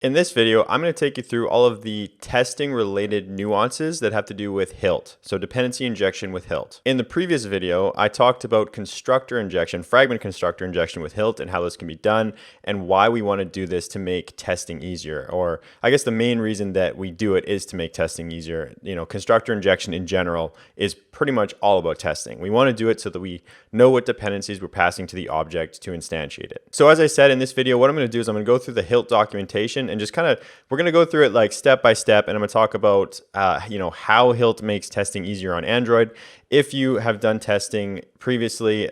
In this video, I'm going to take you through all of the testing related nuances that have to do with Hilt, so dependency injection with Hilt. In the previous video, I talked about constructor injection, fragment constructor injection with Hilt and how this can be done and why we want to do this to make testing easier. Or I guess the main reason that we do it is to make testing easier. You know, constructor injection in general is pretty much all about testing. We want to do it so that we know what dependencies we're passing to the object to instantiate it. So as I said in this video, what I'm going to do is I'm going to go through the Hilt documentation and just kind of, we're going to go through it like step by step, and I'm going to talk about, how Hilt makes testing easier on Android. If you have done testing previously,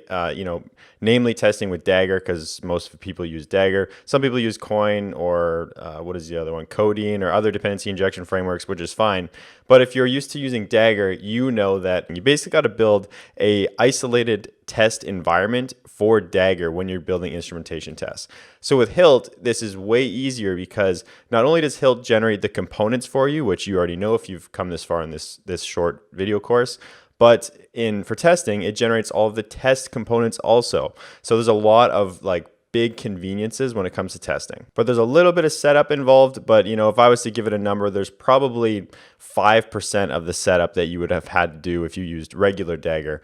namely testing with Dagger, because most people use Dagger. Some people use Coin or what is the other one? Codeine or other dependency injection frameworks, which is fine. But if you're used to using Dagger, you know that you basically got to build a isolated test environment for Dagger when you're building instrumentation tests. So with Hilt, this is way easier because not only does Hilt generate the components for you, which you already know if you've come this far in this short video course, but for testing, it generates all of the test components also. So there's a lot of big conveniences when it comes to testing. But there's a little bit of setup involved, but if I was to give it a number, there's probably 5% of the setup that you would have had to do if you used regular Dagger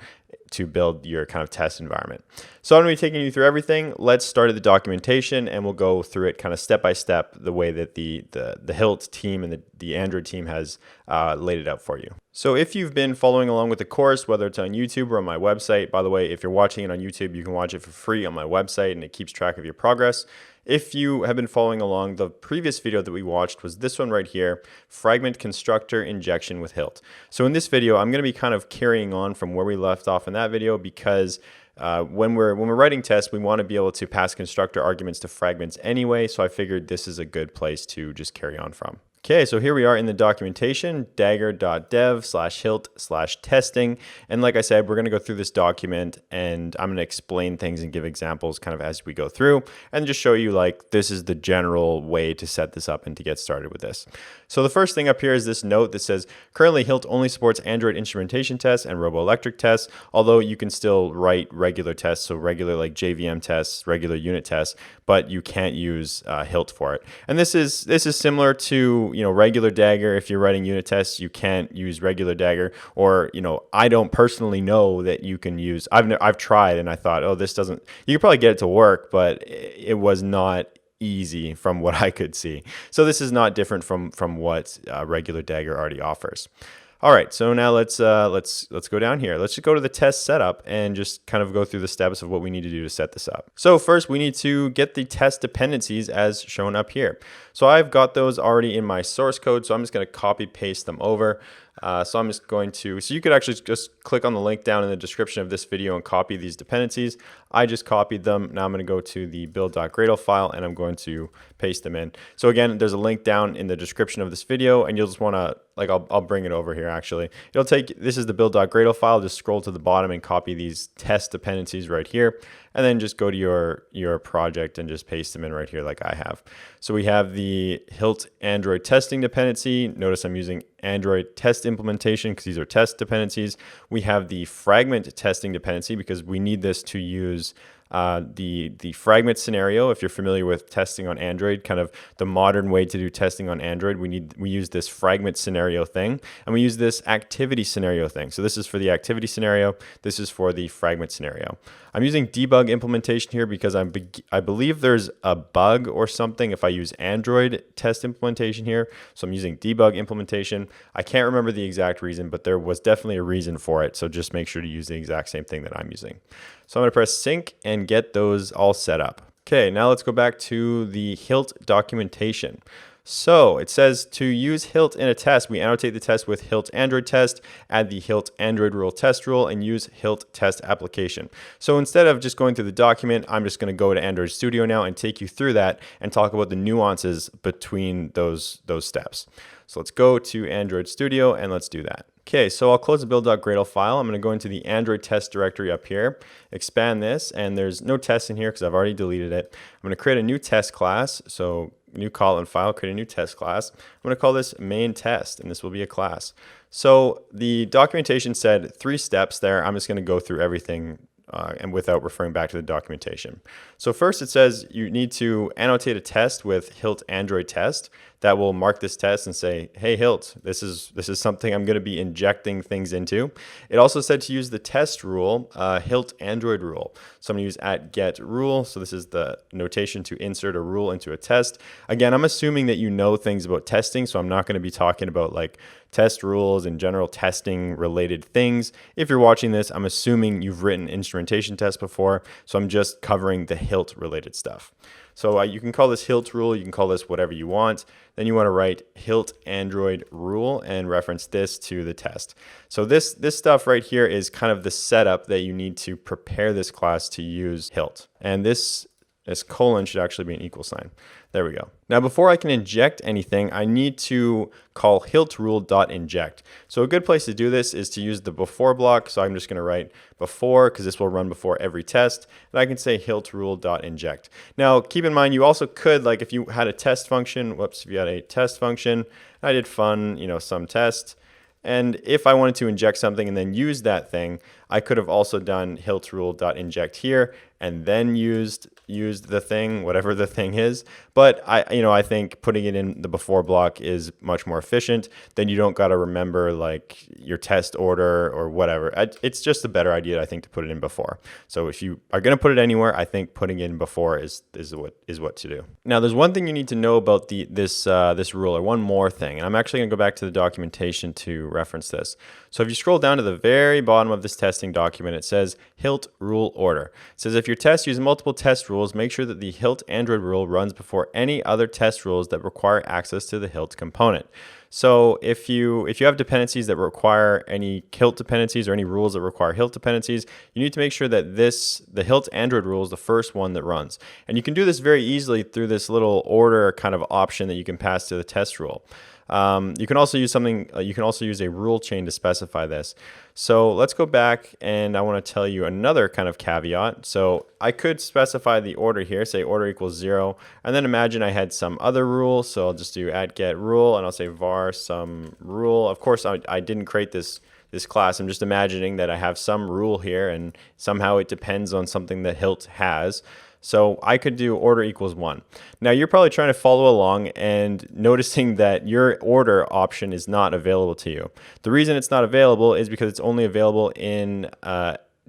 to build your kind of test environment. So I'm going to be taking you through everything. Let's start at the documentation and we'll go through it kind of step by step the way that the Hilt team and the Android team has laid it out for you. So if you've been following along with the course, whether it's on YouTube or on my website, by the way, if you're watching it on YouTube, you can watch it for free on my website and it keeps track of your progress. If you have been following along, the previous video that we watched was this one right here, fragment constructor injection with Hilt. So in this video, I'm going to be kind of carrying on from where we left off in that video because when we're writing tests, we want to be able to pass constructor arguments to fragments anyway. So I figured this is a good place to just carry on from. Okay, so here we are in the documentation, dagger.dev/hilt/testing. And like I said, we're going to go through this document and I'm going to explain things and give examples kind of as we go through and just show you this is the general way to set this up and to get started with this. So the first thing up here is this note that says, currently Hilt only supports Android instrumentation tests and roboelectric tests, although you can still write regular tests, so regular JVM tests, regular unit tests, but you can't use Hilt for it. And this is similar to regular Dagger. If you're writing unit tests, you can't use regular Dagger. Or I don't personally know that you can use. I've tried and I thought, oh, this doesn't. You could probably get it to work, but it was not easy from what I could see. So this is not different from what regular Dagger already offers. All right, so now let's go down here. Let's just go to the test setup and just kind of go through the steps of what we need to do to set this up. So first, we need to get the test dependencies as shown up here. So I've got those already in my source code, so I'm just going to copy paste them over. So I'm just going to, so you could actually just click on the link down in the description of this video and copy these dependencies. I just copied them. Now I'm going to go to the build.gradle file and I'm going to paste them in. So again, there's a link down in the description of this video and you'll just want to, I'll bring it over here actually. It'll take, this is the build.gradle file, just scroll to the bottom and copy these test dependencies right here. And then just go to your project and just paste them in right here like I have. So we have the Hilt Android testing dependency. Notice I'm using Android test implementation because these are test dependencies. We have the fragment testing dependency because we need this to use the fragment scenario. If you're familiar with testing on Android, kind of the modern way to do testing on Android, we use this fragment scenario thing, and we use this activity scenario thing. So this is for the activity scenario. This is for the fragment scenario. I'm using debug implementation here because I believe there's a bug or something if I use Android test implementation here. So I'm using debug implementation. I can't remember the exact reason, but there was definitely a reason for it. So just make sure to use the exact same thing that I'm using. So I'm going to press sync and get those all set up. Okay, now let's go back to the Hilt documentation. So it says to use Hilt in a test, we annotate the test with Hilt Android test, add the Hilt Android rule test rule, and use Hilt test application. So instead of just going through the document, I'm just going to go to Android Studio now and take you through that and talk about the nuances between those steps. So let's go to Android Studio and let's do that. Okay, so I'll close the build.gradle file. I'm going to go into the Android test directory up here, expand this, and there's no test in here because I've already deleted it. I'm going to create a new test class. So new call-in file, create a new test class. I'm going to call this main test, and this will be a class. So the documentation said 3 steps there. I'm just going to go through everything and without referring back to the documentation. So first it says you need to annotate a test with Hilt Android test that will mark this test and say, hey Hilt, this is something I'm going to be injecting things into. It also said to use the test rule, Hilt Android rule. So I'm going to use @getRule. So this is the notation to insert a rule into a test. Again, I'm assuming that you know things about testing, so I'm not going to be talking about like test rules and general testing related things. If you're watching this, I'm assuming you've written instrumentation tests before, so I'm just covering the Hilt related stuff. So you can call this Hilt rule, you can call this whatever you want. Then you want to write Hilt Android rule and reference this to the test. So this stuff right here is kind of the setup that you need to prepare this class to use Hilt. And this colon should actually be an equal sign. There we go. Now, before I can inject anything, I need to call Hilt rule.inject. So a good place to do this is to use the before block. So I'm just going to write before, because this will run before every test. And I can say Hilt rule.inject. Now, keep in mind, you also could, like if you had a test function, if you had a test function, I did fun, some test. And if I wanted to inject something and then use that thing, I could have also done Hilt rule.inject here and then used the thing, whatever the thing is. But I think putting it in the before block is much more efficient. Then you don't got to remember like your test order or whatever. It's just a better idea, I think, to put it in before. So if you are going to put it anywhere, I think putting it in before is what to do. Now, there's one thing you need to know about this rule, or one more thing, and I'm actually going to go back to the documentation to reference this. So if you scroll down to the very bottom of this testing document, it says Hilt rule order. It says if your test uses multiple test rules, make sure that the Hilt Android rule runs before any other test rules that require access to the Hilt component. So if you have dependencies that require any Hilt dependencies or any rules that require Hilt dependencies, you need to make sure that the Hilt Android rule is the first one that runs. And you can do this very easily through this little order kind of option that you can pass to the test rule. You can also use something. You can also use a rule chain to specify this. So let's go back, and I want to tell you another kind of caveat. So I could specify the order here, say order equals 0, and then imagine I had some other rule. So I'll just do @getRule, and I'll say var some rule. Of course, I didn't create this class. I'm just imagining that I have some rule here, and somehow it depends on something that Hilt has. So I could do order equals 1. Now you're probably trying to follow along and noticing that your order option is not available to you. The reason it's not available is because it's only available in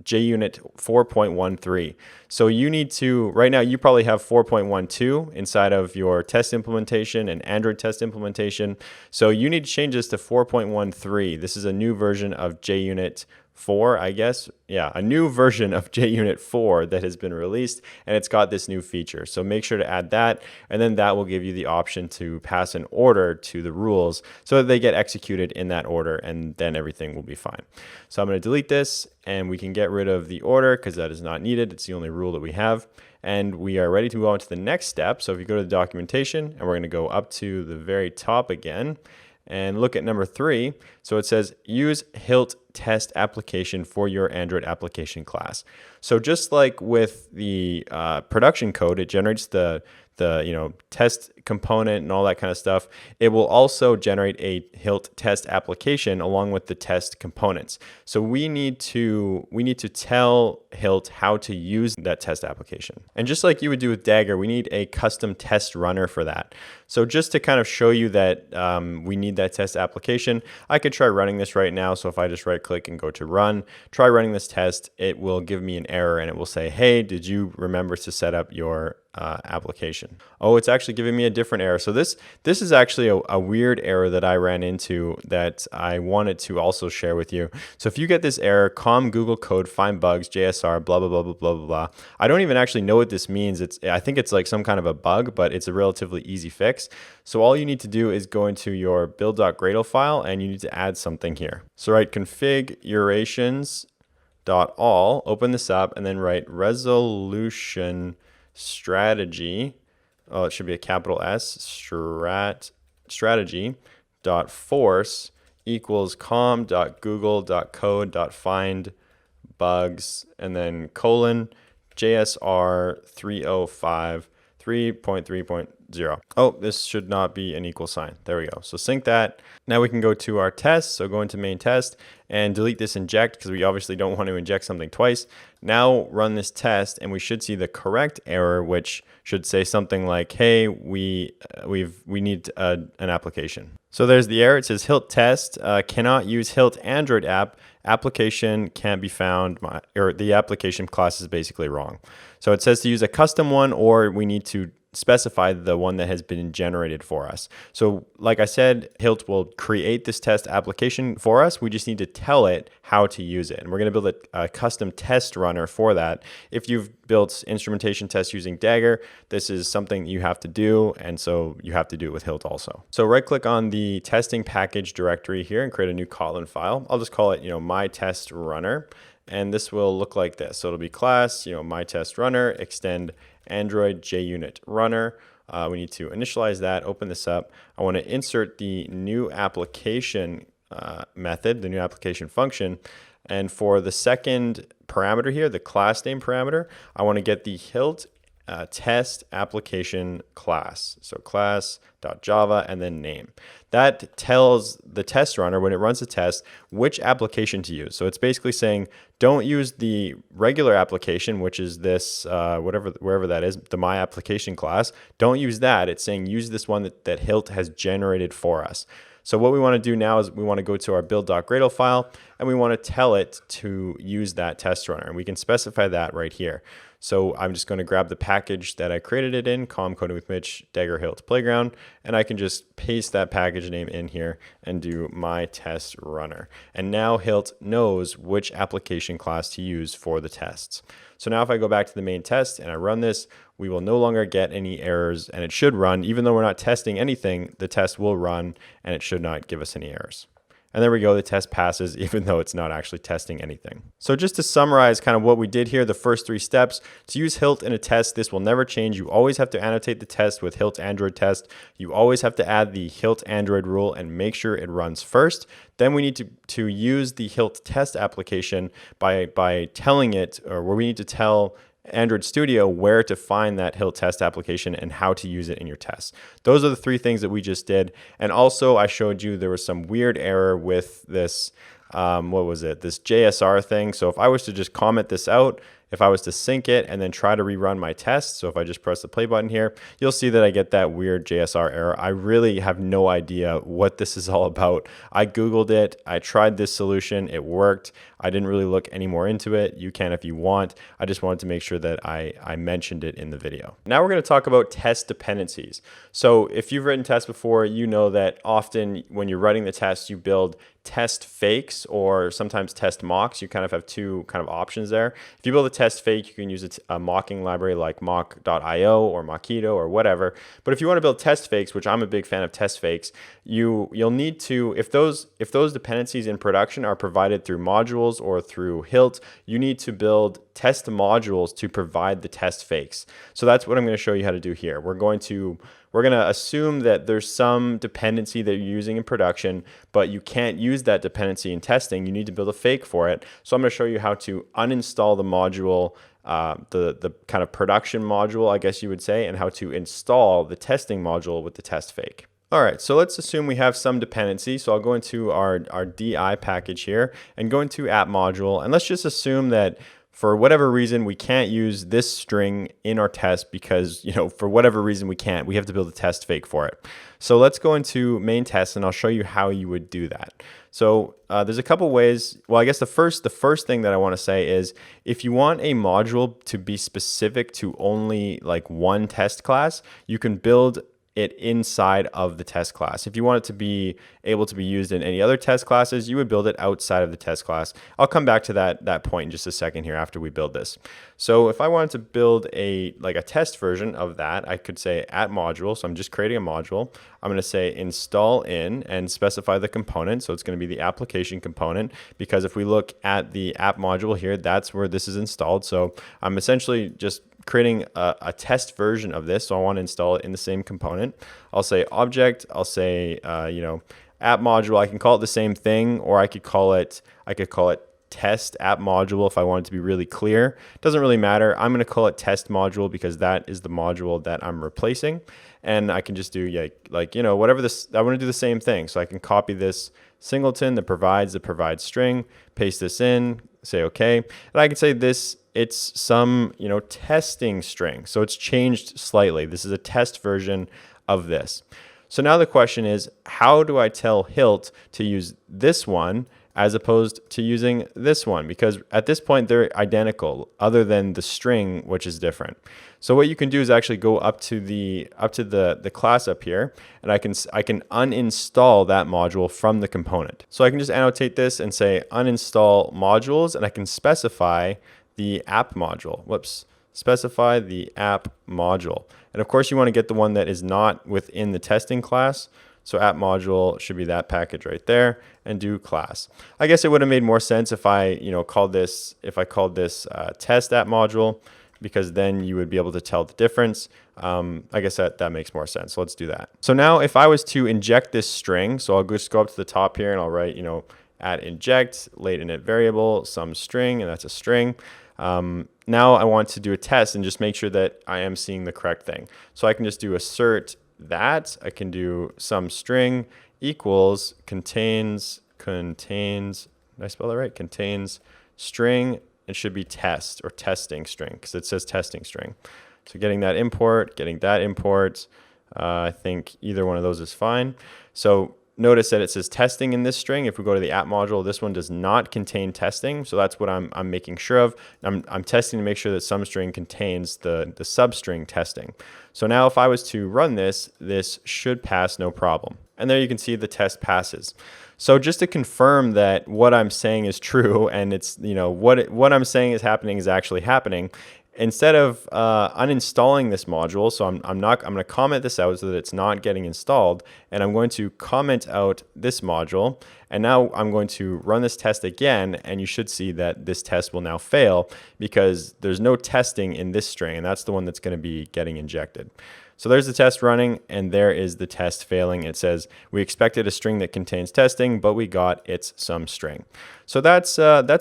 JUnit 4.13. So you need to, right now you probably have 4.12 inside of your test implementation and Android test implementation. So you need to change this to 4.13. This is a new version of JUnit 4, I guess. Yeah, a new version of JUnit 4 that has been released, and it's got this new feature. So make sure to add that, and then that will give you the option to pass an order to the rules so that they get executed in that order, and then everything will be fine. So I'm going to delete this, and we can get rid of the order because that is not needed. It's the only rule that we have. And we are ready to move on to the next step. So if you go to the documentation, and we're going to go up to the very top again, and look at number 3. So it says use Hilt test application for your Android application class. So just like with the production code, it generates the test component and all that kind of stuff. It will also generate a Hilt test application along with the test components. So we need to tell Hilt how to use that test application. And just like you would do with Dagger, we need a custom test runner for that. So just to kind of show you that we need that test application, I could try running this right now. So if I just right click and go to run, try running this test, it will give me an error and it will say, hey, did you remember to set up your application? Oh, it's actually giving me a different error. So this is actually a weird error that I ran into that I wanted to also share with you. So if you get this error, com Google code find bugs JSR blah blah blah blah blah blah blah. I don't even actually know what this means. I think it's like some kind of a bug, but it's a relatively easy fix. So all you need to do is go into your build.gradle file and you need to add something here. So write configurations.all, open this up, and then write resolution strategy. Oh, it should be a capital S, strategy dot force equals com.google.code.find bugs, and then colon JSR 305 3.3.0 0. Oh, this should not be an equal sign. There we go. So sync that. Now we can go to our test. So go into main test and delete this inject because we obviously don't want to inject something twice. Now run this test and we should see the correct error, which should say something like, hey, we need an application. So there's the error. It says Hilt test cannot use Hilt Android app. Application can't be found, or the application class is basically wrong. So it says to use a custom one, or we need to specify the one that has been generated for us. So like I said, Hilt will create this test application for us. We just need to tell it how to use it. And we're going to build a custom test runner for that. If you've built instrumentation tests using Dagger, this is something you have to do. And so you have to do it with Hilt also. So right click on the testing package directory here and create a new Kotlin file. I'll just call it, my test runner. And this will look like this. So it'll be class, my test runner, extend Android JUnit runner. We need to initialize that, open this up. I want to insert the new application method, the new application function. And for the second parameter here, the class name parameter, I want to get the Hilt test application class. So class.java and then name. That tells the test runner when it runs the test which application to use. So it's basically saying don't use the regular application, which is this wherever that is, the my application class. Don't use that. It's saying use this one that Hilt has generated for us. So what we want to do now is we want to go to our build.gradle file and we want to tell it to use that test runner. And we can specify that right here. So I'm just going to grab the package that I created it in, Calm Coding with Mitch, Dagger Hilt Playground, and I can just paste that package name in here and do my test runner. And now Hilt knows which application class to use for the tests. So now if I go back to the main test and I run this, we will no longer get any errors and it should run. Even though we're not testing anything, the test will run and it should not give us any errors. And there we go, the test passes even though it's not actually testing anything. So just to summarize kind of what we did here, the first 3 steps, to use Hilt in a test, this will never change. You always have to annotate the test with Hilt Android test. You always have to add the Hilt Android rule and make sure it runs first. Then we need to use the Hilt test application by telling it, or where we need to tell Android Studio where to find that Hilt test application and how to use it in your tests. Those are the 3 things that we just did. And also I showed you there was some weird error with this, this JSR thing. So if I was to just comment this out, if I was to sync it and then try to rerun my test, so if I just press the play button here, you'll see that I get that weird JSR error. I really have no idea what this is all about. I Googled it. I tried this solution. It worked. I didn't really look any more into it. You can if you want. I just wanted to make sure that I mentioned it in the video. Now we're going to talk about test dependencies. So if you've written tests before, you know that often when you're writing the test, you build test fakes or sometimes test mocks. You kind of have 2 kind of options there. If you build a test fake, you can use a mocking library like mock.io or Mockito or whatever. But if you want to build test fakes, which I'm a big fan of test fakes, you'll need to, if those dependencies in production are provided through modules or through Hilt, you need to build test modules to provide the test fakes. So that's what I'm going to show you how to do here. We're going to assume that there's some dependency that you're using in production, but you can't use that dependency in testing. You need to build a fake for it. So I'm going to show you how to uninstall the module, the kind of production module, I guess you would say, and how to install the testing module with the test fake. All right, so let's assume we have some dependency. So I'll go into our DI package here and go into app module. And let's just assume that for whatever reason, we can't use this string in our test because, for whatever reason we can't. We have to build a test fake for it. So let's go into main test and I'll show you how you would do that. So there's a couple ways. Well, I guess the first thing that I want to say is if you want a module to be specific to only like one test class, you can build it inside of the test class. If you want it to be able to be used in any other test classes, you would build it outside of the test class. I'll come back to that point in just a second here after we build this. So if I wanted to build a test version of that, I could say at module. So I'm just creating a module. I'm going to say install in and specify the component. So it's going to be the application component, because if we look at the app module here, that's where this is installed. So I'm essentially just creating a test version of this. So I want to install it in the same component. I'll say object, I'll say, app module. I can call it the same thing, or I could call it test app module if I want it to be really clear. It doesn't really matter. I'm going to call it test module because that is the module that I'm replacing. and I can just do like, whatever this, I want to do the same thing. So I can copy this singleton, the provides string, paste this in, say okay. And I can say this, it's some, testing string. So it's changed slightly. This is a test version of this. So now the question is, how do I tell Hilt to use this one as opposed to using this one? Because at this point they're identical, other than the string, which is different. So what you can do is actually go up to the class up here, and I can uninstall that module from the component. So I can just annotate this and say uninstall modules, and I can specify the app module. Specify the app module. And of course you want to get the one that is not within the testing class. So app module should be that package right there, and do class. I guess it would have made more sense if I, called this test app module, because then you would be able to tell the difference. I guess that makes more sense. So let's do that. So now if I was to inject this string, so I'll just go up to the top here and I'll write, at inject late init variable, some string, and that's a string. Now I want to do a test and just make sure that I am seeing the correct thing. So I can just do assert that. I can do some string equals contains, did I spell that right? Contains string. It should be test or testing string, because it says testing string. So getting that import, I think either one of those is fine. So notice that it says testing in this string. If we go to the app module, this one does not contain testing. So that's what I'm making sure of. I'm testing to make sure that some string contains the substring testing. So now if I was to run this should pass no problem. And there you can see the test passes. So just to confirm that what I'm saying is true, and it's, what I'm saying is happening is actually happening, instead of uninstalling this module, so I'm going to comment this out so that it's not getting installed, and I'm going to comment out this module, and now I'm going to run this test again, and you should see that this test will now fail because there's no testing in this string, and that's the one that's going to be getting injected. So there's the test running, and there is the test failing. It says we expected a string that contains testing, but we got its some string. So that's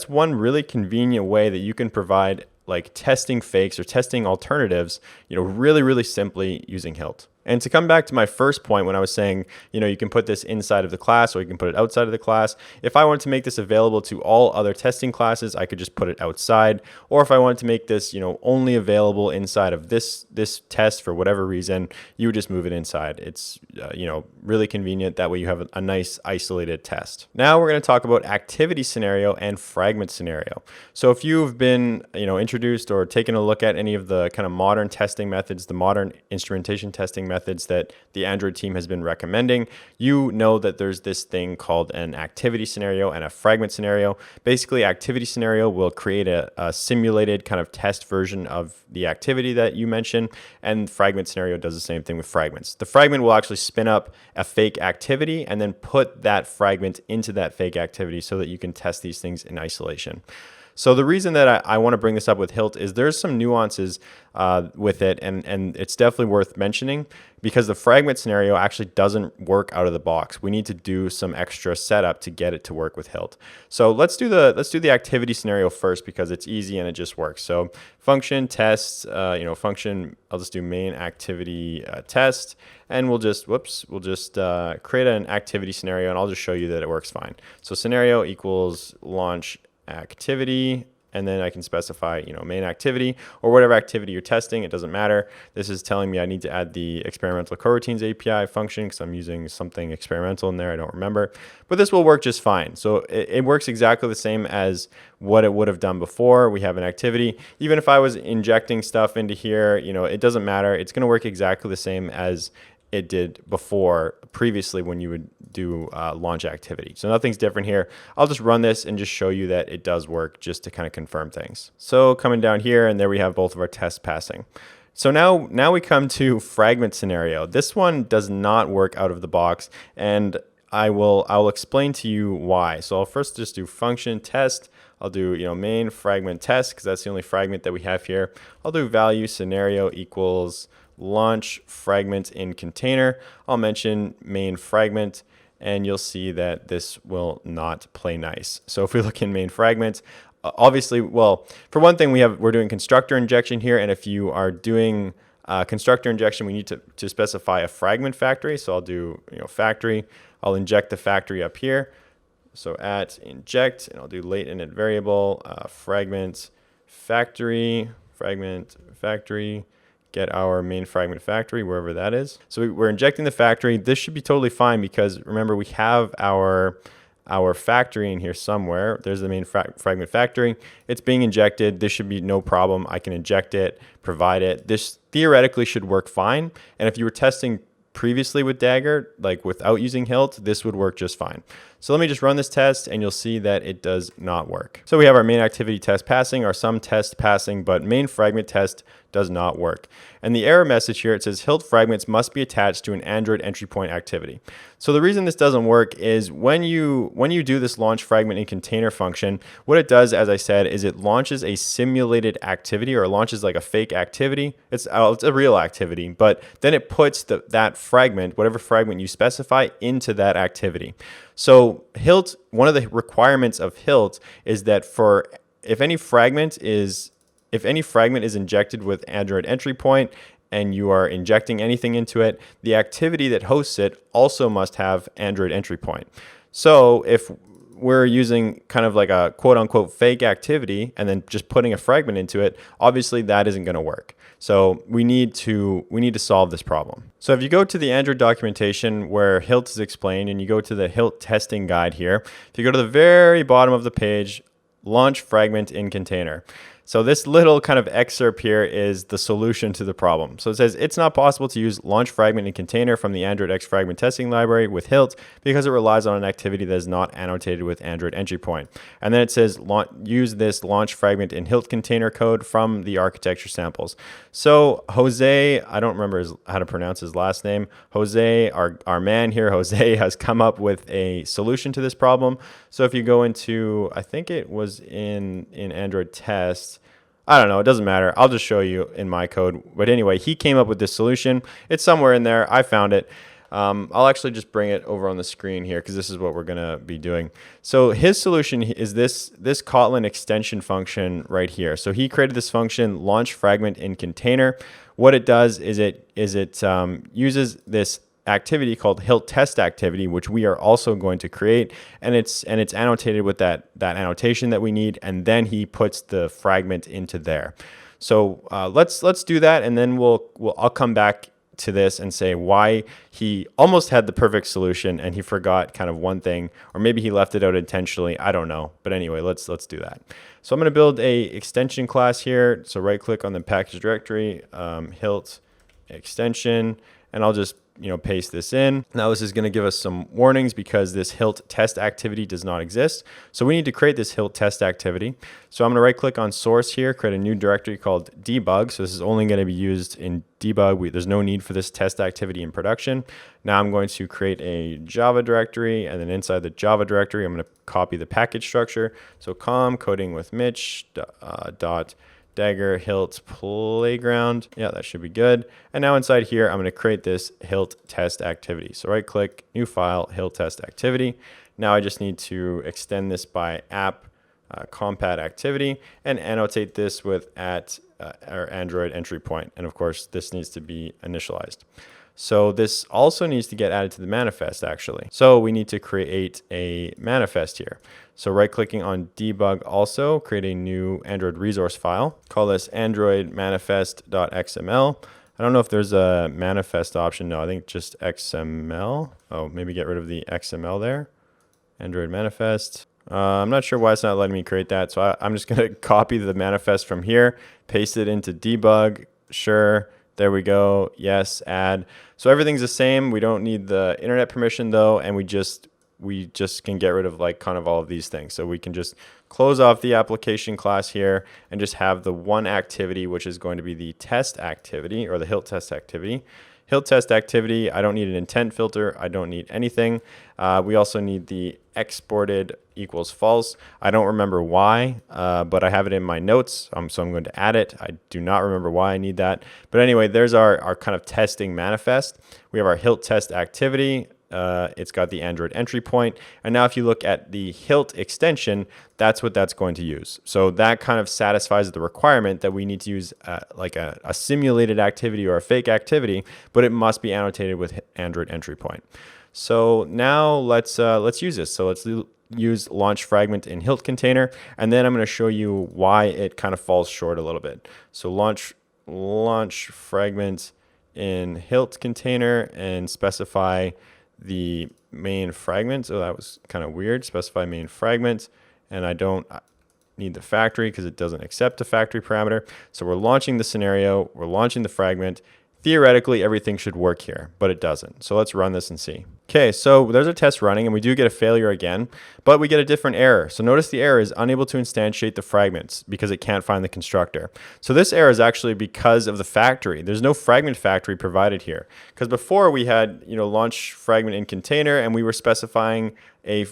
one really convenient way that you can provide like testing fakes or testing alternatives, really, really simply using Hilt. And to come back to my first point when I was saying, you can put this inside of the class or you can put it outside of the class. If I wanted to make this available to all other testing classes, I could just put it outside. Or if I wanted to make this, only available inside of this test for whatever reason, you would just move it inside. It's, really convenient. That way you have a nice isolated test. Now we're going to talk about activity scenario and fragment scenario. So if you've been, introduced or taken a look at any of the kind of modern testing methods, the modern instrumentation testing methods that the Android team has been recommending, you know that there's this thing called an activity scenario and a fragment scenario. Basically, activity scenario will create a simulated kind of test version of the activity that you mentioned, and fragment scenario does the same thing with fragments. The fragment will actually spin up a fake activity and then put that fragment into that fake activity so that you can test these things in isolation. So the reason that I want to bring this up with Hilt is there's some nuances with it, and it's definitely worth mentioning because the fragment scenario actually doesn't work out of the box. We need to do some extra setup to get it to work with Hilt. So let's do the activity scenario first because it's easy and it just works. So function test, function. I'll just do main activity test, and we'll just create an activity scenario, and I'll just show you that it works fine. So scenario equals launch activity, and then I can specify, main activity or whatever activity you're testing. It doesn't matter. This is telling me I need to add the experimental coroutines API function because I'm using something experimental in there. I don't remember, but this will work just fine. So it works exactly the same as what it would have done before. We have an activity. Even if I was injecting stuff into here, it doesn't matter. It's going to work exactly the same as it did previously when you would do launch activity. So nothing's different here. I'll just run this and just show you that it does work just to kind of confirm things. So coming down here, and there we have both of our tests passing. So now we come to fragment scenario. This one does not work out of the box, and I'll explain to you why. So I'll first just do function test. I'll do main fragment test because that's the only fragment that we have here. I'll do value scenario equals launch fragment in container. I'll mention main fragment, and you'll see that this will not play nice. So if we look in main fragment, obviously, well, for one thing, we're doing constructor injection here, and if you are doing Constructor injection, we need to specify a fragment factory. So I'll do factory. I'll inject the factory up here. So at inject, and I'll do late init variable, fragment factory, get our main fragment factory, wherever that is. So we're injecting the factory. This should be totally fine because remember, we have our factory in here somewhere. There's the main fragment factory. It's being injected. This should be no problem. I can inject it, provide it. This theoretically should work fine. And if you were testing previously with Dagger, like without using Hilt, this would work just fine. So let me just run this test and you'll see that it does not work. So we have our main activity test passing, our sum test passing, but main fragment test does not work. And the error message here, it says Hilt fragments must be attached to an Android entry point activity. So the reason this doesn't work is when you do this launch fragment in container function, what it does, as I said, is it launches a simulated activity, or it launches like a fake activity. It's a real activity, but then it puts that fragment, whatever fragment you specify, into that activity. So Hilt, one of the requirements of Hilt is that if any fragment is injected with Android entry point and you are injecting anything into it, the activity that hosts it also must have Android entry point. So if we're using kind of like a quote unquote fake activity and then just putting a fragment into it, obviously that isn't going to work. So we need to solve this problem. So if you go to the Android documentation where Hilt is explained and you go to the Hilt testing guide here, if you go to the very bottom of the page, launch fragment in container. So this little kind of excerpt here is the solution to the problem. So it says it's not possible to use launch fragment in container from the Android X fragment testing library with Hilt because it relies on an activity that is not annotated with Android entry point. And then it says use this launch fragment in Hilt container code from the architecture samples. So Jose, I don't remember how to pronounce his last name. Jose, our man here, Jose, has come up with a solution to this problem. So if you go into, I think it was in Android test, I don't know, it doesn't matter. I'll just show you in my code. But anyway, he came up with this solution. It's somewhere in there. I found it. I'll actually just bring it over on the screen here because this is what we're going to be doing. So his solution is this Kotlin extension function right here. So he created this function, launch fragment in container. What it does is it uses this activity called Hilt test activity, which we are also going to create, and it's annotated with that annotation that we need, and then he puts the fragment into there. So let's do that, and then I'll come back to this and say why he almost had the perfect solution and he forgot kind of one thing, or maybe he left it out intentionally. I don't know, but anyway, let's do that. So I'm going to build a extension class here. So right click on the package directory, Hilt extension, and I'll just paste this in. Now this is going to give us some warnings because this Hilt test activity does not exist. So we need to create this Hilt test activity. So I'm going to right click on source here, create a new directory called debug. So this is only going to be used in debug. There's no need for this test activity in production. Now I'm going to create a Java directory, and then inside the Java directory, I'm going to copy the package structure. So coding with Mitch dot Dagger Hilt playground. Yeah, that should be good. And now inside here, I'm going to create this Hilt test activity. So right click, new file, Hilt test activity. Now I just need to extend this by app compat activity and annotate this with our Android entry point. And of course, this needs to be initialized. So this also needs to get added to the manifest actually. So we need to create a manifest here. So right clicking on debug also, create a new Android resource file. Call this Android manifest.xml. I don't know if there's a manifest option. No, I think just XML. Oh, maybe get rid of the XML there. Android manifest. I'm not sure why it's not letting me create that. So I'm just going to copy the manifest from here, paste it into debug. Sure. There we go. Yes, add. So everything's the same. We don't need the internet permission though, and we just can get rid of like kind of all of these things. So we can just close off the application class here and just have the one activity, which is going to be the test activity or the Hilt test activity. Hilt test activity, I don't need an intent filter. I don't need anything. We also need the exported equals false. I don't remember why, but I have it in my notes, so I'm going to add it. I do not remember why I need that. But anyway, there's our kind of testing manifest. We have our Hilt test activity. it's got the Android entry point. And now if you look at the Hilt extension, that's what that's going to use. So that kind of satisfies the requirement that we need to use like a simulated activity or a fake activity, but it must be annotated with Android entry point. So now let's use this. So let's use launch fragment in Hilt container, and then I'm going to show you why it kind of falls short a little bit. So launch fragment in Hilt container and specify the main fragment. So that was kind of weird. Specify main fragment, and I don't need the factory because it doesn't accept a factory parameter. So we're launching the scenario, we're launching the fragment. Theoretically, everything should work here, but it doesn't. So let's run this and see. Okay, so there's a test running, and we do get a failure again, but we get a different error. So notice the error is unable to instantiate the fragments because it can't find the constructor. So this error is actually because of the factory. There's no fragment factory provided here. Because before we had, launch fragment in container, and we were specifying a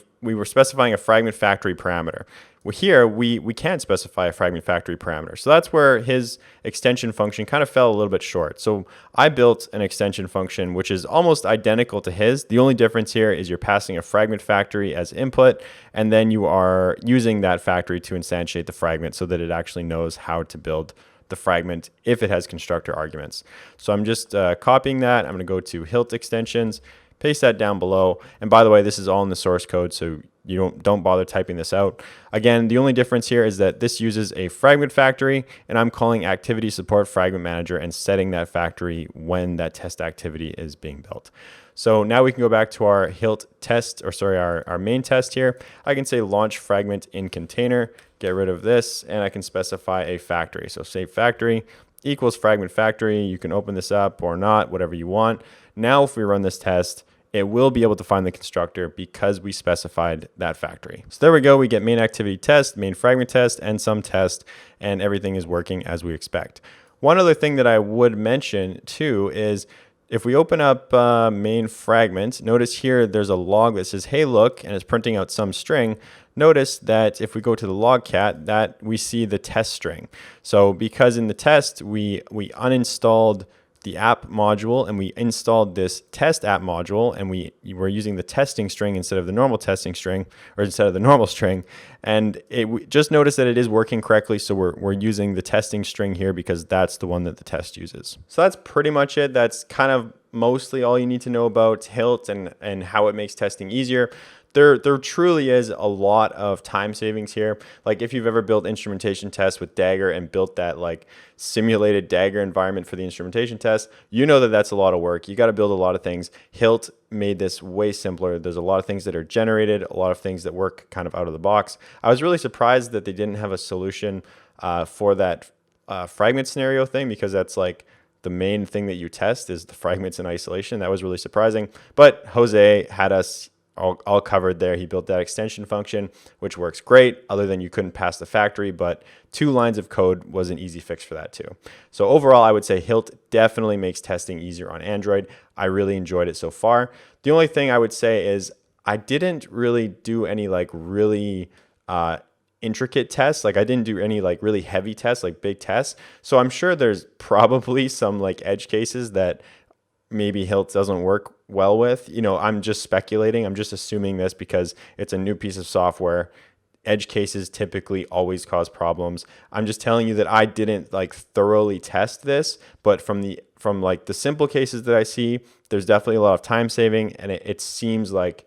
fragment factory parameter. Well, here, we can't specify a fragment factory parameter. So that's where his extension function kind of fell a little bit short. So I built an extension function which is almost identical to his. The only difference here is you're passing a fragment factory as input, and then you are using that factory to instantiate the fragment so that it actually knows how to build the fragment if it has constructor arguments. So I'm just copying that. I'm going to go to Hilt extensions, paste that down below. And by the way, this is all in the source code, so you don't bother typing this out. Again, the only difference here is that this uses a fragment factory, and I'm calling activity support fragment manager and setting that factory when that test activity is being built. So now we can go back to our Hilt test, our main test here. I can say launch fragment in container, get rid of this, and I can specify a factory. So say factory equals fragment factory. You can open this up or not, whatever you want. Now if we run this test, it will be able to find the constructor because we specified that factory. So there we go. We get main activity test, main fragment test, and some test, and everything is working as we expect. One other thing that I would mention too is if we open up main fragment, notice here there's a log that says, hey, look, and it's printing out some string. Notice that if we go to the logcat, that we see the test string. So because in the test, we uninstalled the app module and we installed this test app module, and we were using the testing string instead of the normal testing string, or instead of the normal string. And just notice that it is working correctly. So we're using the testing string here because that's the one that the test uses. So that's pretty much it. That's kind of mostly all you need to know about Hilt and how it makes testing easier. There truly is a lot of time savings here. Like if you've ever built instrumentation tests with Dagger and built that like simulated Dagger environment for the instrumentation test, you know that that's a lot of work. You got to build a lot of things. Hilt made this way simpler. There's a lot of things that are generated, a lot of things that work kind of out of the box. I was really surprised that they didn't have a solution for that fragment scenario thing, because that's like the main thing that you test is the fragments in isolation. That was really surprising. But Jose had us all covered there. He built that extension function, which works great, other than you couldn't pass the factory, but 2 lines of code was an easy fix for that too. So overall, I would say Hilt definitely makes testing easier on Android. I really enjoyed it so far. The only thing I would say is I didn't really do any like really intricate tests. Like I didn't do any like really heavy tests, like big tests. So I'm sure there's probably some like edge cases that maybe Hilt doesn't work well with. I'm just speculating. I'm just assuming this because it's a new piece of software. Edge cases typically always cause problems. I'm just telling you that I didn't like thoroughly test this, but from like the simple cases that I see, there's definitely a lot of time saving, and it seems like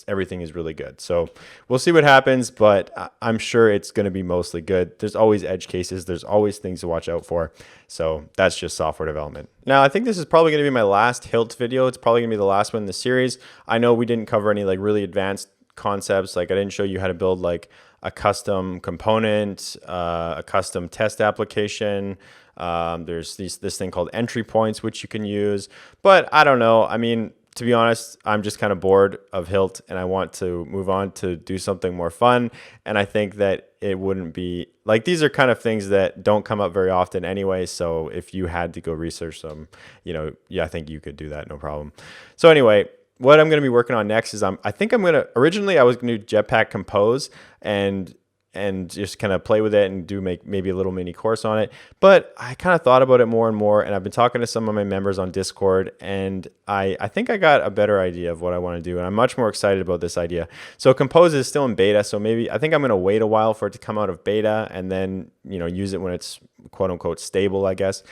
everything is really good. So we'll see what happens, but I'm sure it's going to be mostly good. There's always edge cases. There's always things to watch out for. So that's just software development. Now, I think this is probably going to be my last Hilt video. It's probably going to be the last one in the series. I know we didn't cover any like really advanced concepts. Like I didn't show you how to build like a custom component, a custom test application. There's this thing called entry points, which you can use, but I don't know. I mean, to be honest, I'm just kind of bored of Hilt and I want to move on to do something more fun. And I think that it wouldn't be like, these are kind of things that don't come up very often anyway. So if you had to go research them, I think you could do that. No problem. So anyway, what I'm going to be working on next is originally I was going to do Jetpack Compose, and and just kind of play with it and do make maybe a little mini course on it. But I kind of thought about it more and more, and I've been talking to some of my members on Discord, and I think I got a better idea of what I want to do, and I'm much more excited about this idea. So Compose is still in beta, so maybe I think I'm going to wait a while for it to come out of beta and then, use it when it's quote unquote stable, I guess.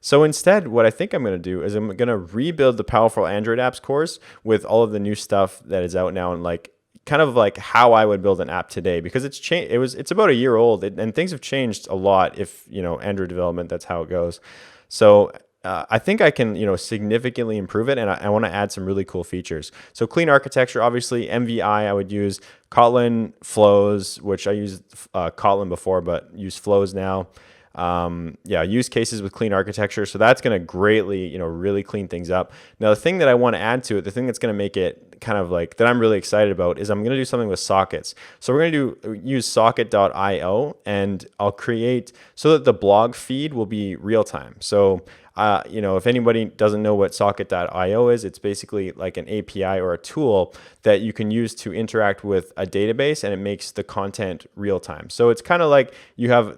So instead, what I think I'm going to do is I'm going to rebuild the Powerful Android Apps course with all of the new stuff that is out now, and kind of like how I would build an app today, because it's changed. It's about a year old, and things have changed a lot. If Android development, that's how it goes. So I think I can significantly improve it, and I want to add some really cool features. So clean architecture, obviously MVI. I would use Kotlin flows, which I used Kotlin before, but use flows now. Use cases with clean architecture. So that's going to greatly, really clean things up. Now, the thing that I want to add to it, the thing that's going to make it kind of like that I'm really excited about, is I'm going to do something with sockets. So we're going to use socket.io, and I'll create so that the blog feed will be real time. So if anybody doesn't know what socket.io is, it's basically like an API or a tool that you can use to interact with a database, and it makes the content real time. So it's kind of like you have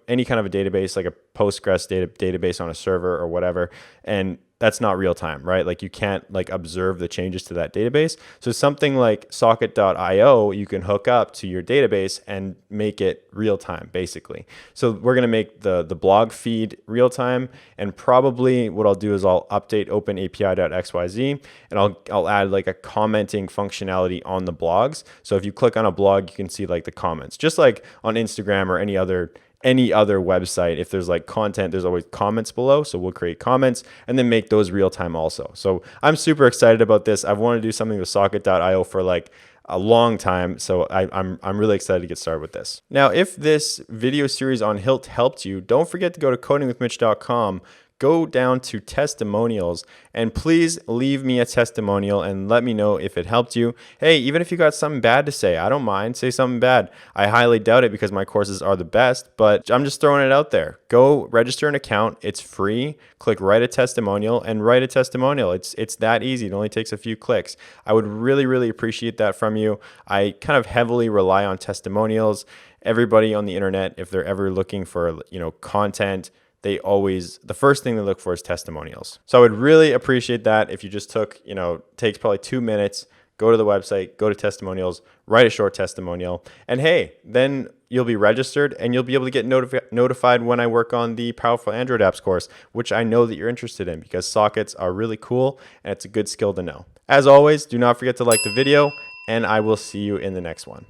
any kind of a database, like a Postgres database on a server or whatever, and that's not real time, right? Like you can't observe the changes to that database. So something like socket.io, you can hook up to your database and make it real time, basically. So we're going to make the blog feed real time, and probably what I'll do is I'll update openapi.xyz, and I'll add like a commenting functionality on the blogs. So if you click on a blog, you can see like the comments, just like on Instagram or any other website. If there's like content, there's always comments below. So we'll create comments and then make those real time also. So I'm super excited about this. I've wanted to do something with socket.io for like a long time. So I'm really excited to get started with this. Now, if this video series on Hilt helped you, don't forget to go to codingwithmitch.com. Go down to testimonials, and please leave me a testimonial and let me know if it helped you. Hey, even if you got something bad to say, I don't mind. Say something bad. I highly doubt it, because my courses are the best, but I'm just throwing it out there. Go register an account. It's free. Click write a testimonial and write a testimonial. It's that easy. It only takes a few clicks. I would really, really appreciate that from you. I kind of heavily rely on testimonials. Everybody on the internet, if they're ever looking for content, the first thing they look for is testimonials. So I would really appreciate that if you just takes probably 2 minutes, go to the website, go to testimonials, write a short testimonial, and hey, then you'll be registered and you'll be able to get notified when I work on the Powerful Android Apps course, which I know that you're interested in, because sockets are really cool and it's a good skill to know. As always, do not forget to like the video, and I will see you in the next one.